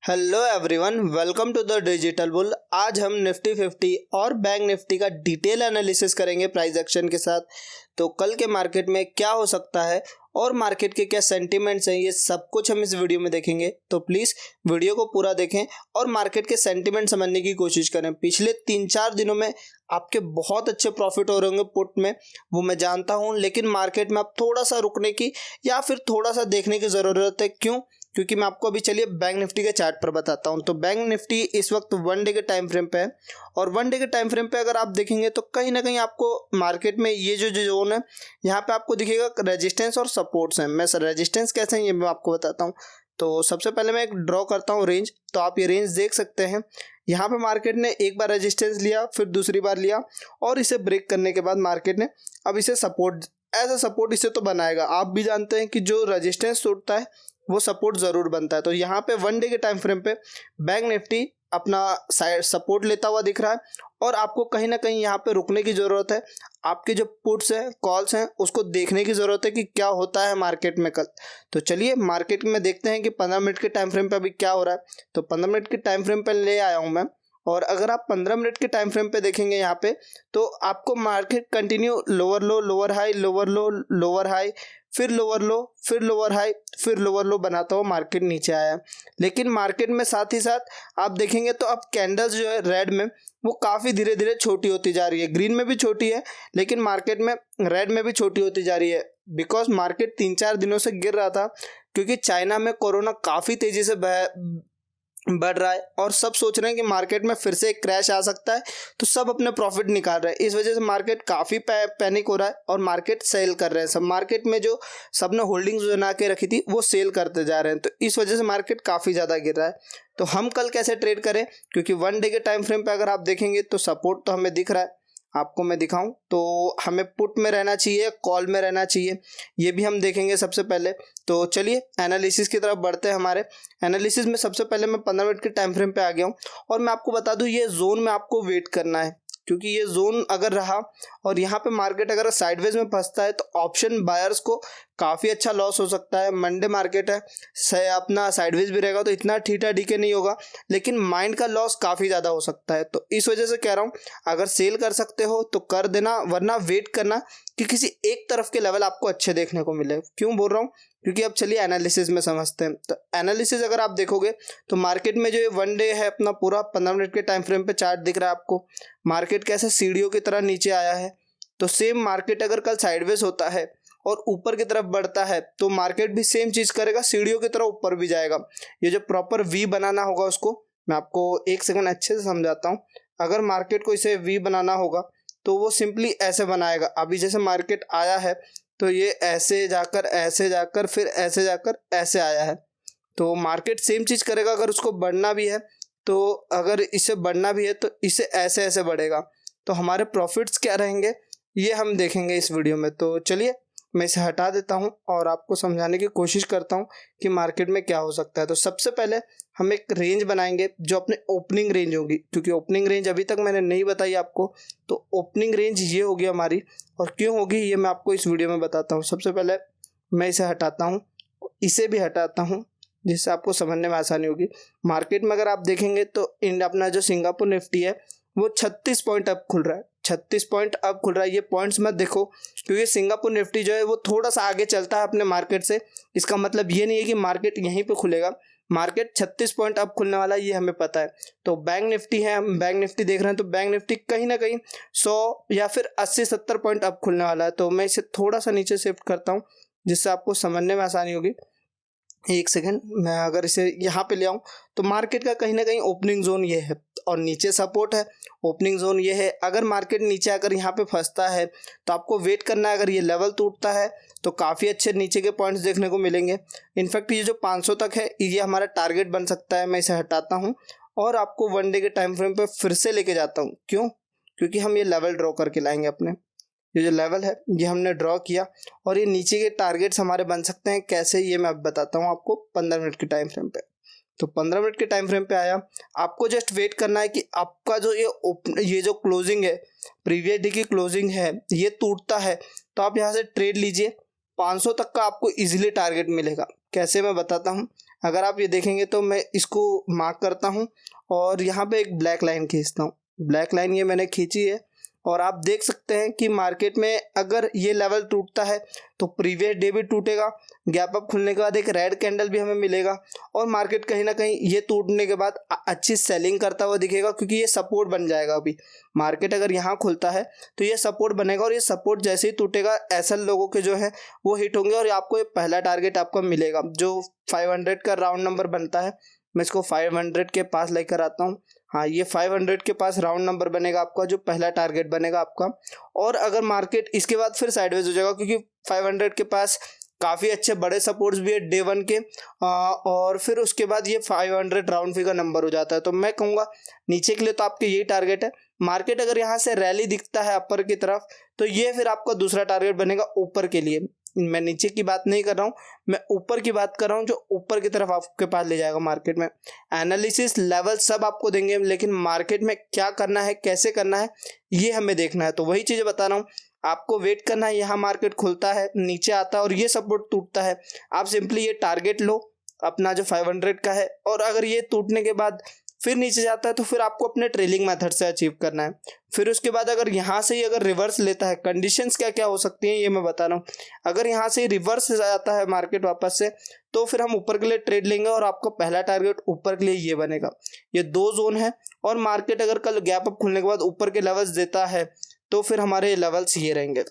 Hello everyone, welcome to the digital bull. आज हम Nifty 50 और बैंक निफ्टी का डिटेल एनालिसिस करेंगे प्राइस एक्शन के साथ। तो कल के मार्केट में क्या हो सकता है और मार्केट के क्या सेंटिमेंट्स हैं, ये सब कुछ हम इस वीडियो में देखेंगे। तो प्लीज़ वीडियो को पूरा देखें और मार्केट के सेंटिमेंट समझने की कोशिश करें। पिछले 3-4 दिनों में आपके बहुत अच्छे प्रॉफिट हो रहे होंगे पुट में, वो मैं जानता हूँ, लेकिन मार्केट में अब थोड़ा सा रुकने की या फिर थोड़ा सा देखने की ज़रूरत है। क्यों? क्योंकि मैं आपको अभी चलिए बैंक निफ्टी के चार्ट पर बताता हूं। तो बैंक निफ्टी इस वक्त 1 डे के टाइम फ्रेम पे है और 1 डे के टाइम फ्रेम पे अगर आप देखेंगे तो कहीं ना कहीं आपको मार्केट में ये जो जोन है, यहाँ पे आपको दिखेगा रेजिस्टेंस और सपोर्ट्स हैं। मैं रेजिस्टेंस कैसे हैं ये मैं आपको बताता हूँ। तो सबसे पहले मैं एक ड्रॉ करता हूँ रेंज। तो आप ये रेंज देख सकते हैं। यहाँ पे मार्केट ने एक बार रेजिस्टेंस लिया, फिर दूसरी बार लिया और इसे ब्रेक करने के बाद मार्केट ने अब इसे सपोर्ट, एज अ सपोर्ट इसे तो बनाएगा। आप भी जानते हैं कि जो रेजिस्टेंस टूटता है वो सपोर्ट ज़रूर बनता है। तो यहाँ पे 1 डे के टाइम फ्रेम पे बैंक निफ्टी अपना साइड सपोर्ट लेता हुआ दिख रहा है और आपको कहीं ना कहीं यहाँ पे रुकने की ज़रूरत है। आपके जो पुट्स हैं, कॉल्स हैं, उसको देखने की ज़रूरत है कि क्या होता है मार्केट में कल। तो चलिए मार्केट में देखते हैं कि 15 मिनट के टाइम फ्रेम पे अभी क्या हो रहा है। तो 15 मिनट के टाइम फ्रेम पे ले आया हूँ मैं, और अगर आप 15 मिनट के टाइम फ्रेम पे देखेंगे यहाँ पे, तो आपको मार्केट कंटिन्यू लोअर लो, लोअर हाई, लोअर लो, लोअर हाई, फिर लोअर लो, फिर लोअर हाई, फिर लोअर लो बनाता हुआ मार्केट नीचे आया। लेकिन मार्केट में साथ ही साथ आप देखेंगे तो अब कैंडल्स जो है रेड में, वो काफ़ी धीरे धीरे छोटी होती जा रही है। ग्रीन में भी छोटी है लेकिन मार्केट में रेड में भी छोटी होती जा रही है। बिकॉज मार्केट 3-4 दिनों से गिर रहा था क्योंकि चाइना में कोरोना काफ़ी तेज़ी से बढ़ रहा है और सब सोच रहे हैं कि मार्केट में फिर से एक क्रैश आ सकता है। तो सब अपने प्रॉफिट निकाल रहे हैं। इस वजह से मार्केट काफ़ी पैनिक हो रहा है और मार्केट सेल कर रहे हैं। सब मार्केट में जो सबने होल्डिंग्स बना के रखी थी वो सेल करते जा रहे हैं। तो इस वजह से मार्केट काफ़ी ज़्यादा गिर रहा है। तो हम कल कैसे ट्रेड करें? क्योंकि 1 डे के टाइम फ्रेम पे अगर आप देखेंगे तो सपोर्ट तो हमें दिख रहा है। आपको मैं दिखाऊं तो हमें पुट में रहना चाहिए, कॉल में रहना चाहिए, ये भी हम देखेंगे सबसे पहले। तो चलिए एनालिसिस की तरफ बढ़ते हैं। हमारे एनालिसिस में सबसे पहले मैं 15 मिनट के टाइम फ्रेम पे आ गया हूँ और मैं आपको बता दूँ ये जोन में आपको वेट करना है। क्योंकि ये जोन अगर रहा और यहाँ पे मार्केट अगर साइडवेज में फंसता है तो ऑप्शन बायर्स को काफ़ी अच्छा लॉस हो सकता है। मंडे मार्केट है, अपना साइडवेज भी रहेगा तो इतना ठीठा डीके नहीं होगा, लेकिन माइंड का लॉस काफ़ी ज़्यादा हो सकता है। तो इस वजह से कह रहा हूँ, अगर सेल कर सकते हो तो कर देना, वरना वेट करना कि किसी एक तरफ के लेवल आपको अच्छे देखने को मिले। क्यों बोल रहा हूँ? क्योंकि अब चलिए एनालिसिस में समझते हैं। तो एनालिसिस अगर आप देखोगे तो मार्केट में जो ये 1 डे है अपना पूरा 15 मिनट के टाइम फ्रेम पे चार्ट दिख रहा है आपको। मार्केट कैसे सीढ़ियों की तरह नीचे आया है। तो सेम मार्केट अगर कल साइडवेज होता है और ऊपर की तरफ बढ़ता है तो मार्केट भी सेम चीज़ करेगा, सीढ़ियों की तरह ऊपर भी जाएगा। ये जो प्रॉपर वी बनाना होगा उसको मैं आपको एक सेकंड अच्छे से समझाता हूँ। अगर मार्केट को इसे वी बनाना होगा तो वो सिंपली ऐसे बनाएगा। अभी जैसे मार्केट आया है तो ये ऐसे जाकर फिर ऐसे जाकर ऐसे आया है। तो मार्केट सेम चीज़ करेगा। अगर उसको बढ़ना भी है तो अगर इसे बढ़ना भी है तो इसे ऐसे ऐसे बढ़ेगा। तो हमारे प्रॉफिट्स क्या रहेंगे ये हम देखेंगे इस वीडियो में। तो चलिए मैं इसे हटा देता हूं और आपको समझाने की कोशिश करता हूं कि मार्केट में क्या हो सकता है। तो सबसे पहले हम एक रेंज बनाएंगे जो अपने ओपनिंग रेंज होगी, क्योंकि ओपनिंग रेंज अभी तक मैंने नहीं बताई आपको। तो ओपनिंग रेंज ये होगी हमारी, और क्यों होगी ये मैं आपको इस वीडियो में बताता हूँ। सबसे पहले मैं इसे हटाता हूँ, इसे भी हटाता हूँ, जिससे आपको समझने में आसानी होगी। मार्केट में अगर आप देखेंगे तो अपना जो सिंगापुर निफ्टी है वो 36 पॉइंट अप खुल रहा है। 36 पॉइंट अप खुल रहा है। ये पॉइंट्स मत देखो क्योंकि सिंगापुर निफ्टी जो है वो थोड़ा सा आगे चलता है अपने मार्केट से। इसका मतलब ये नहीं है कि मार्केट यहीं पे खुलेगा। मार्केट 36 पॉइंट अप खुलने वाला है, ये हमें पता है। तो बैंक निफ्टी है, हम बैंक निफ्टी देख रहे हैं तो बैंक निफ्टी कहीं ना कहीं 100 या फिर 80-70 पॉइंट अप खुलने वाला है। तो मैं इसे थोड़ा सा नीचे शिफ्ट करता हूँ जिससे आपको समझने में आसानी होगी। एक सेकंड, मैं अगर इसे यहाँ पे ले आऊँ तो मार्केट का कहीं ना कहीं ओपनिंग जोन ये है और नीचे सपोर्ट है। ओपनिंग जोन ये है। अगर मार्केट नीचे आकर यहाँ पे फंसता है तो आपको वेट करना है। अगर ये लेवल टूटता है तो काफ़ी अच्छे नीचे के पॉइंट्स देखने को मिलेंगे। इनफैक्ट ये जो 500 तक है ये हमारा टारगेट बन सकता है। मैं इसे हटाता हूँ और आपको 1 डे के टाइम फ्रेम पर फिर से लेके जाता हूँ। क्यों? क्योंकि हम ये लेवल ड्रॉ करके लाएंगे अपने। ये जो लेवल है ये हमने ड्रॉ किया और ये नीचे के टारगेट्स हमारे बन सकते हैं। कैसे ये मैं अब बताता हूँ आपको 15 मिनट के टाइम फ्रेम पे। तो 15 मिनट के टाइम फ्रेम पे आया, आपको जस्ट वेट करना है कि आपका जो ये जो क्लोजिंग है, प्रीवियस डे की क्लोजिंग है, ये टूटता है तो आप यहाँ से ट्रेड लीजिए। 500 तक का आपको इजीली टारगेट मिलेगा। कैसे मैं बताता हूँ। अगर आप ये देखेंगे तो मैं इसको मार्क करता हूँ और यहाँ पे एक ब्लैक लाइन खींचता हूँ। ब्लैक लाइन ये मैंने खींची है और आप देख सकते हैं कि मार्केट में अगर ये लेवल टूटता है तो प्रीवियस डे भी टूटेगा, गैप अप खुलने के बाद एक रेड कैंडल भी हमें मिलेगा और मार्केट कहीं ना कहीं ये टूटने के बाद अच्छी सेलिंग करता हुआ दिखेगा, क्योंकि ये सपोर्ट बन जाएगा। अभी मार्केट अगर यहाँ खुलता है तो ये सपोर्ट बनेगा और ये सपोर्ट जैसे ही टूटेगा एसएल लोगों के जो है वो हिट होंगे और आपको ये पहला टारगेट आपका मिलेगा जो 500 का राउंड नंबर बनता है। मैं इसको 500 के पास लेकर आता हूँ। हाँ, ये 500 के पास राउंड नंबर बनेगा आपका, जो पहला टारगेट बनेगा आपका। और अगर मार्केट इसके बाद फिर साइडवेज हो जाएगा, क्योंकि 500 के पास काफ़ी अच्छे बड़े सपोर्ट्स भी है डे 1 के, और फिर उसके बाद ये 500 राउंड फिगर नंबर हो जाता है। तो मैं कहूँगा नीचे के लिए तो आपके यही टारगेट है। मार्केट अगर यहाँ से रैली दिखता है अपर की तरफ तो ये फिर आपका दूसरा टारगेट बनेगा ऊपर के लिए। मैं नीचे की बात नहीं कर रहा हूँ, मैं ऊपर की बात कर रहा हूँ, जो ऊपर की तरफ आपके पास ले जाएगा मार्केट में। एनालिसिस लेवल सब आपको देंगे, लेकिन मार्केट में क्या करना है, कैसे करना है, ये हमें देखना है। तो वही चीज़ें बता रहा हूँ, आपको वेट करना है। यहाँ मार्केट खुलता है, नीचे आता है और ये सपोर्ट टूटता है, आप सिंपली ये टारगेट लो अपना जो 500 का है, और अगर ये टूटने के बाद फिर नीचे जाता है तो फिर आपको अपने ट्रेलिंग मेथड से अचीव करना है। फिर उसके बाद अगर यहाँ से ही अगर रिवर्स लेता है, कंडीशंस क्या क्या हो सकती हैं ये मैं बता रहा हूँ। अगर यहाँ से रिवर्स जाता है मार्केट वापस से तो फिर हम ऊपर के लिए ट्रेड लेंगे और आपका पहला टारगेट ऊपर के लिए ये बनेगा। ये 2 जोन है और मार्केट अगर कल गैप अप खुलने के बाद ऊपर के लेवल्स देता है तो फिर हमारे लेवल्स ये रहेंगे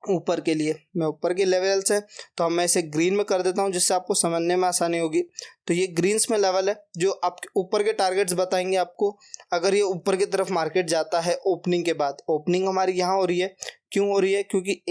ऊपर के लिए। मैं ऊपर के लेवल्स है तो मैं इसे ग्रीन में कर देता हूँ जिससे आपको समझने में आसानी होगी। तो ये ग्रीन्स में लेवल है जो आपके ऊपर के टारगेट्स बताएंगे आपको। अगर ये ऊपर की तरफ मार्केट जाता है ओपनिंग के बाद, ओपनिंग हमारी यहाँ हो रही है, क्यों हो रही है, क्योंकि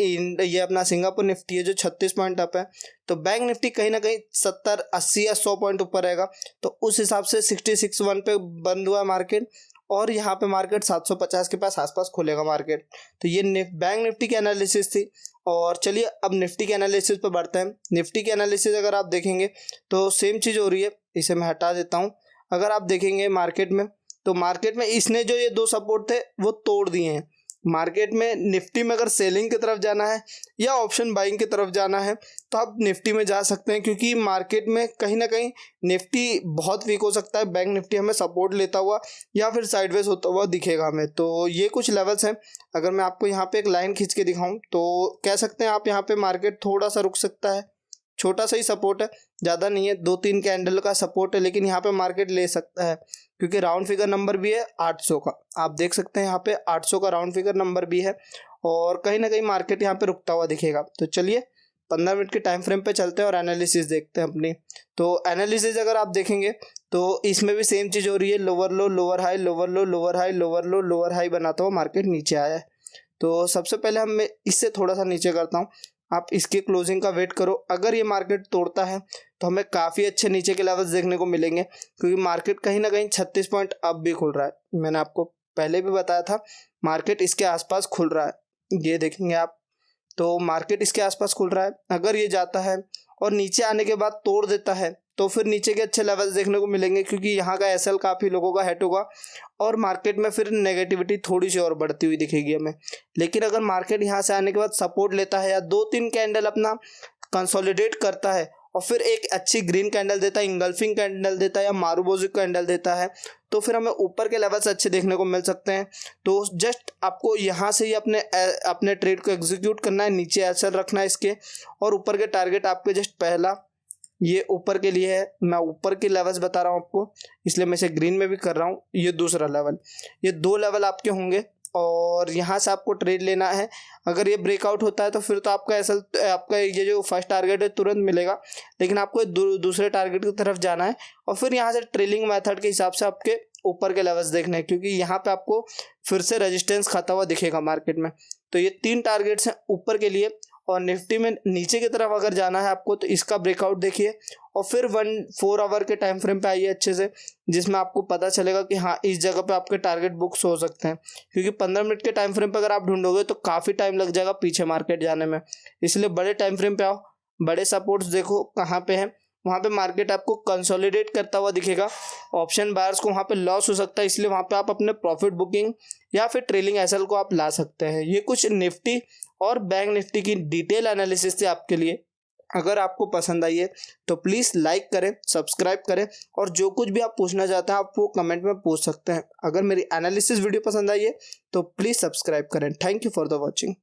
ये अपना सिंगापुर निफ्टी है जो 36 पॉइंट अप है, तो बैंक निफ्टी कहीं ना कहीं 70, 80 या 100 पॉइंट ऊपर रहेगा। तो उस हिसाब से 66.1 पे बंद हुआ मार्केट और यहाँ पे मार्केट 750 के पास आसपास खुलेगा मार्केट। तो ये बैंक निफ्टी की एनालिसिस थी। और चलिए अब निफ्टी के एनालिसिस पे बढ़ते हैं। निफ्टी के एनालिसिस अगर आप देखेंगे तो सेम चीज़ हो रही है, इसे मैं हटा देता हूँ। अगर आप देखेंगे मार्केट में तो मार्केट में इसने जो ये 2 सपोर्ट थे वो तोड़ दिए हैं। मार्केट में निफ्टी में अगर सेलिंग की तरफ जाना है या ऑप्शन बाइंग की तरफ जाना है तो आप निफ्टी में जा सकते हैं, क्योंकि मार्केट में कहीं ना कहीं निफ्टी बहुत वीक हो सकता है। बैंक निफ्टी हमें सपोर्ट लेता हुआ या फिर साइडवेज होता हुआ दिखेगा हमें। तो ये कुछ लेवल्स हैं। अगर मैं आपको यहाँ पे एक लाइन खींच के दिखाऊं तो कह सकते हैं आप यहाँ पे मार्केट थोड़ा सा रुक सकता है, छोटा सा ही सपोर्ट है, ज़्यादा नहीं है, 2-3 कैंडल का सपोर्ट है, लेकिन यहाँ पे मार्केट ले सकता है क्योंकि राउंड फिगर नंबर भी है 800 का। आप देख सकते हैं यहाँ पे 800 का राउंड फिगर नंबर भी है और कहीं ना कहीं मार्केट यहाँ पे रुकता हुआ दिखेगा। तो चलिए 15 मिनट के टाइम फ्रेम पे चलते हैं और एनालिसिस देखते हैं अपनी। तो एनालिसिस अगर आप देखेंगे तो इसमें भी सेम चीज़ हो रही है, लोअर लो लोअर हाई, लोअर लो लोअर हाई, लोअर लो लोअर हाई बनाता हुआ मार्केट नीचे आया है। तो सबसे पहले मैं इससे थोड़ा सा नीचे करता हूँ, आप इसके क्लोजिंग का वेट करो। अगर ये मार्केट तोड़ता है तो हमें काफ़ी अच्छे नीचे के लेवल्स देखने को मिलेंगे, क्योंकि मार्केट कहीं ना कहीं 36 पॉइंट अब भी खुल रहा है। मैंने आपको पहले भी बताया था मार्केट इसके आसपास खुल रहा है, ये देखेंगे आप। तो मार्केट इसके आसपास खुल रहा है, अगर ये जाता है और नीचे आने के बाद तोड़ देता है तो फिर नीचे के अच्छे लेवल्स देखने को मिलेंगे, क्योंकि यहाँ का एसएल काफ़ी लोगों का हिट होगा और मार्केट में फिर नेगेटिविटी थोड़ी सी और बढ़ती हुई दिखेगी हमें। लेकिन अगर मार्केट यहाँ से आने के बाद सपोर्ट लेता है या 2-3 कैंडल अपना कंसोलिडेट करता है और फिर एक अच्छी ग्रीन कैंडल देता है, इंगल्फिंग कैंडल देता है या मारूबोजी कैंडल देता है, तो फिर हमें ऊपर के लेवल्स अच्छे देखने को मिल सकते हैं। तो जस्ट आपको यहाँ से ही अपने ट्रेड को एग्जीक्यूट करना है, नीचे एसएल रखना है इसके, और ऊपर के टारगेट आपके जस्ट पहला ये ऊपर के लिए है। मैं ऊपर के लेवल्स बता रहा हूँ आपको, इसलिए मैं इसे ग्रीन में भी कर रहा हूँ। ये दूसरा लेवल, ये 2 लेवल आपके होंगे और यहाँ से आपको ट्रेड लेना है। अगर ये ब्रेकआउट होता है तो फिर तो आपका एसएल, आपका ये जो फर्स्ट टारगेट है तुरंत मिलेगा, लेकिन आपको दूसरे टारगेट की तरफ जाना है और फिर यहाँ से ट्रेलिंग मेथड के हिसाब से आपके ऊपर के लेवल्स देखने हैं, क्योंकि यहाँ पे आपको फिर से रेजिस्टेंस खाता हुआ दिखेगा मार्केट में। तो ये 3 टारगेट्स हैं ऊपर के लिए। और निफ्टी में नीचे की तरफ अगर जाना है आपको तो इसका ब्रेकआउट देखिए और फिर 4 आवर के टाइम फ्रेम पे आइए अच्छे से, जिसमें आपको पता चलेगा कि हाँ इस जगह पे आपके टारगेट बुक्स हो सकते हैं। क्योंकि 15 मिनट के टाइम फ्रेम पे अगर आप ढूंढोगे तो काफ़ी टाइम लग जाएगा पीछे मार्केट जाने में, इसलिए बड़े टाइम फ्रेम पे आओ, बड़े सपोर्ट्स देखो कहाँ पे हैं, वहाँ पे मार्केट आपको कंसोलिडेट करता हुआ दिखेगा। ऑप्शन बायर्स को वहाँ पे लॉस हो सकता है, इसलिए वहाँ पे आप अपने प्रॉफिट बुकिंग या फिर ट्रेलिंग एसएल को आप ला सकते हैं। ये कुछ निफ्टी और बैंक निफ्टी की डिटेल एनालिसिस थी आपके लिए। अगर आपको पसंद आई है तो प्लीज़ लाइक करें, सब्सक्राइब करें और जो कुछ भी आप पूछना चाहते हैं आप वो कमेंट में पूछ सकते हैं। अगर मेरी एनालिसिस वीडियो पसंद आई है तो प्लीज़ सब्सक्राइब करें। Thank you for the watching.